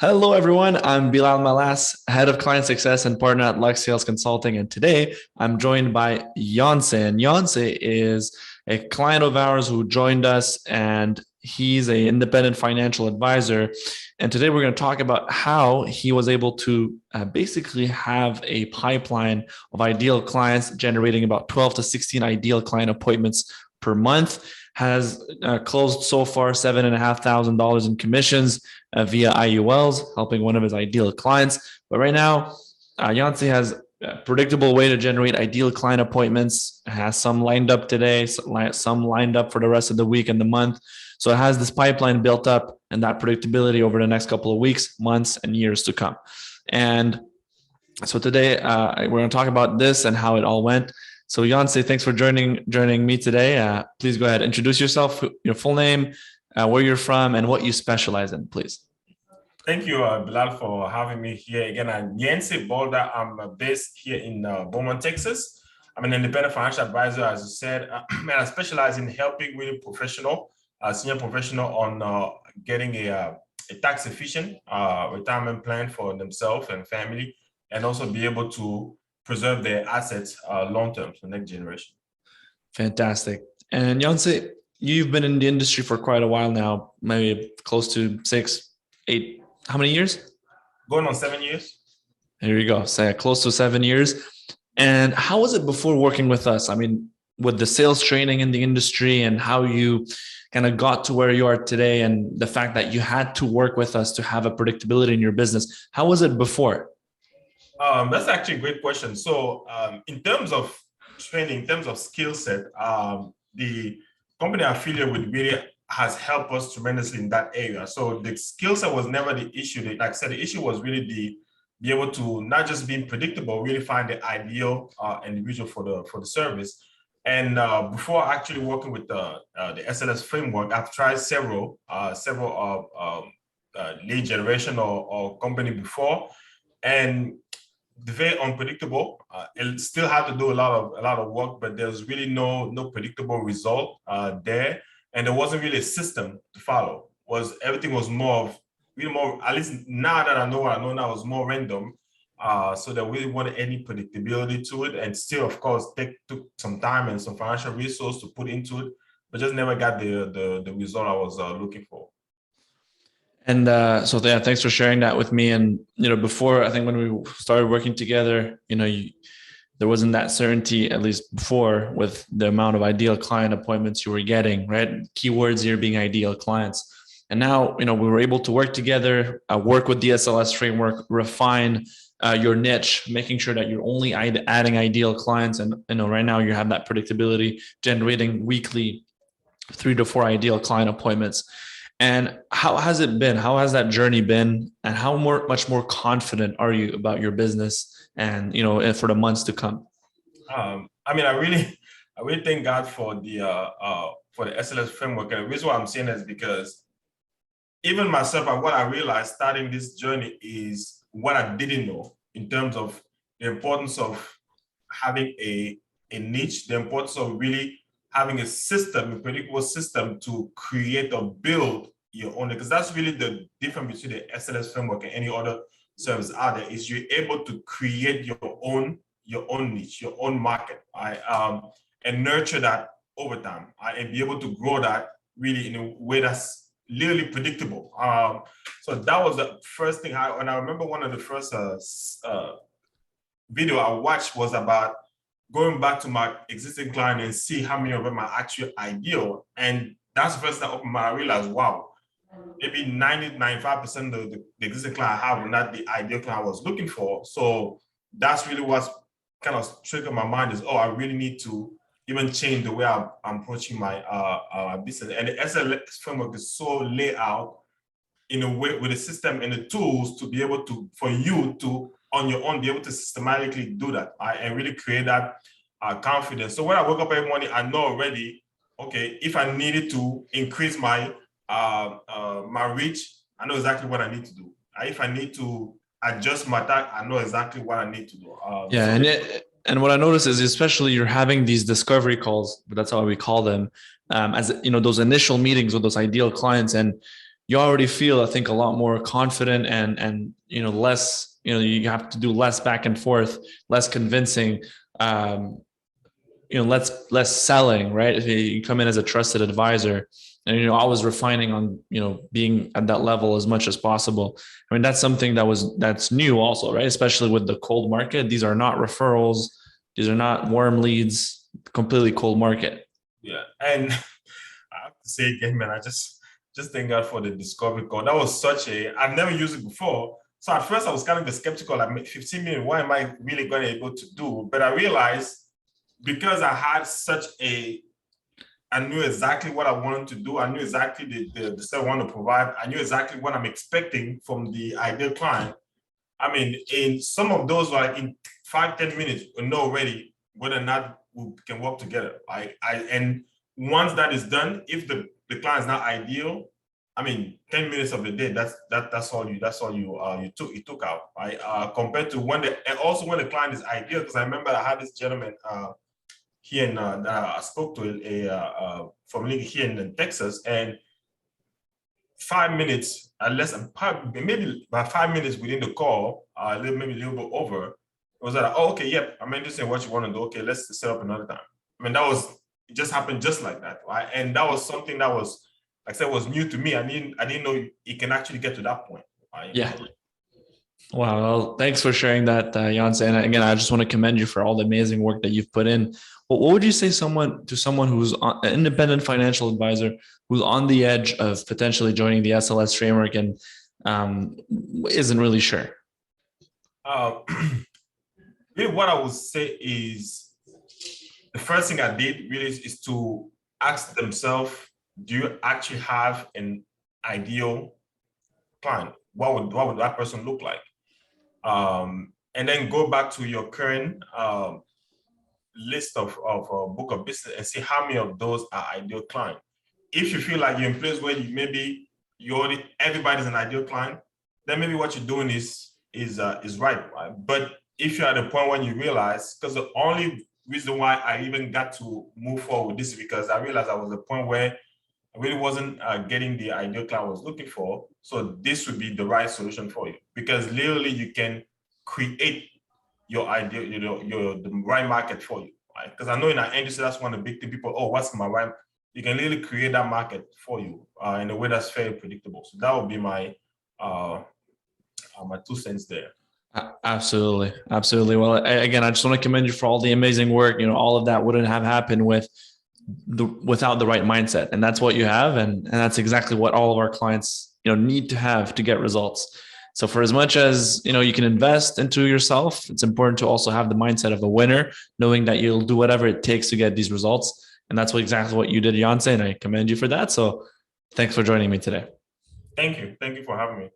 Hello, everyone. I'm Bilal Malas, Head of Client Success and Partner at Lux Sales Consulting. And today I'm joined by Yancey. And Yancey is a client of ours who joined us, and he's an independent financial advisor. And today we're going to talk about how he was able to basically have a pipeline of ideal clients, generating about 12 to 16 ideal client appointments per month. Has closed so far $7,500 in commissions via IULs, helping one of his ideal clients. But right now, Yancey has a predictable way to generate ideal client appointments, has some lined up today, some lined up for the rest of the week and the month. So it has this pipeline built up and that predictability over the next couple of weeks, months, and years to come. And so today we're going to talk about this and how it all went. So Yancey, thanks for joining me today. Please go ahead, introduce yourself, your full name, where you're from, and what you specialize in, please. Thank you, Bilal, for having me here again. I'm Yancey Boulder. I'm based here in Beaumont, Texas. I'm an independent financial advisor, as you said, and I specialize in helping really senior professional on getting a tax-efficient retirement plan for themselves and family, and also be able to preserve their assets long-term for the next generation. Fantastic. And Yancey, you've been in the industry for quite a while now, maybe close to 6, 8, how many years? Going on 7 years. There you go. Say close to 7 years. And how was it before working with us? I mean, with the sales training in the industry and how you kind of got to where you are today and the fact that you had to work with us to have a predictability in your business. How was it before? That's actually a great question. So in terms of training, in terms of skill set, the company I'm affiliated with really has helped us tremendously in that area. So the skill set was never the issue. Like I said, the issue was really be able to not just being predictable, really find the ideal individual for the service. And before actually working with the SLS framework, I've tried several lead generation or company before, and very unpredictable. It still had to do a lot of work, but there's really no predictable result there, and there wasn't really a system to follow. Everything was more, at least now that I know what I know now, was more random. So that we really wanted any predictability to it, and still, of course, took some time and some financial resource to put into it, but just never got the result I was looking for. And so yeah, thanks for sharing that with me. And before, I think when we started working together, there wasn't that certainty, at least before, with the amount of ideal client appointments you were getting, right? Keywords here being ideal clients. And now, we were able to work together, work with the SLS framework, refine your niche, making sure that you're only adding ideal clients. And right now you have that predictability, generating weekly 3 to 4 ideal client appointments. And how has it been? How has that journey been? And how much more confident are you about your business and for the months to come? I mean, I really thank God for the SLS framework. And the reason why I'm saying that is because even myself, what I realized starting this journey is what I didn't know in terms of the importance of having a niche, the importance of really having a system, a predictable system to create or build your own, because that's really the difference between the SLS framework and any other service out there, is you're able to create your own niche, your own market, and nurture that over time, and be able to grow that really in a way that's literally predictable. So that was the first thing. And I remember one of the first video I watched was about going back to my existing client and see how many of them are actually ideal. And that's the first time I realized, wow, maybe 95% of the existing client I have were not the ideal client I was looking for. So that's really what's kind of triggered my mind is, I really need to even change the way I'm approaching my business. And the SLS framework is so laid out in a way with a system and the tools to be able to, for you to, on your own, be able to systematically do that and really create that confidence. So when I wake up every morning, I know already, okay, if I needed to increase my my reach, I know exactly what I need to do. If I need to adjust my tag, I know exactly what I need to do. And what I notice is, especially you're having these discovery calls, but that's how we call them, as those initial meetings with those ideal clients, and you already feel, I think, a lot more confident and less, you have to do less back and forth, less convincing, less selling, right? If you come in as a trusted advisor and always refining on being at that level as much as possible. I mean, that's something that's new also, right? Especially with the cold market. These are not referrals, these are not warm leads, completely cold market. Yeah, and I have to say again, man, I just thank God for the discovery call. That was I've never used it before. So at first I was kind of skeptical, like 15 minutes, what am I really going to be able to do? But I realized because I had I knew exactly what I wanted to do. I knew exactly the stuff I want to provide. I knew exactly what I'm expecting from the ideal client. I mean, in some of those, like in 5-10 minutes, we know already whether or not we can work together. And once that is done, if the client is not ideal, I mean, 10 minutes of the day, that's all you took out, right? Compared to when the client is ideal, because I remember I had this gentleman here in I spoke to from here in Texas, and 5 minutes, less than maybe about 5 minutes within the call, maybe a little bit over, it was like, oh, okay, yep, I'm interested in what you want to do. Okay, let's set up another time. I mean, it just happened just like that, right? And that was something that was, like I said, was new to me. I didn't know it can actually get to that point, right? Yeah. Wow. Well, thanks for sharing that, Yancey. And again, I just want to commend you for all the amazing work that you've put in. What would you say to someone who's an independent financial advisor who's on the edge of potentially joining the SLS framework and isn't really sure? Really, what I would say is the first thing I did really is to ask themselves, do you actually have an ideal client? What would that person look like? And then go back to your current list of book of business and see how many of those are ideal client. If you feel like you're in a place where everybody's an ideal client, then maybe what you're doing is right. But if you're at a point when you realize, because the only reason why I even got to move forward with this is because I realized I was at a point where I really wasn't getting the ideal client I was looking for. So this would be the right solution for you, because literally you can create your ideal, the right market for you. Right? Because I know in our industry, that's one of the big things. People, what's my right? You can literally create that market for you in a way that's very predictable. So that would be my 2 cents there. Absolutely. Absolutely. Well, again, I just want to commend you for all the amazing work. All of that wouldn't have happened without the right mindset. And that's what you have. And that's exactly what all of our clients, need to have to get results. So for as much as, you can invest into yourself, it's important to also have the mindset of a winner, knowing that you'll do whatever it takes to get these results. And that's exactly what you did, Yancey, and I commend you for that. So thanks for joining me today. Thank you. Thank you for having me.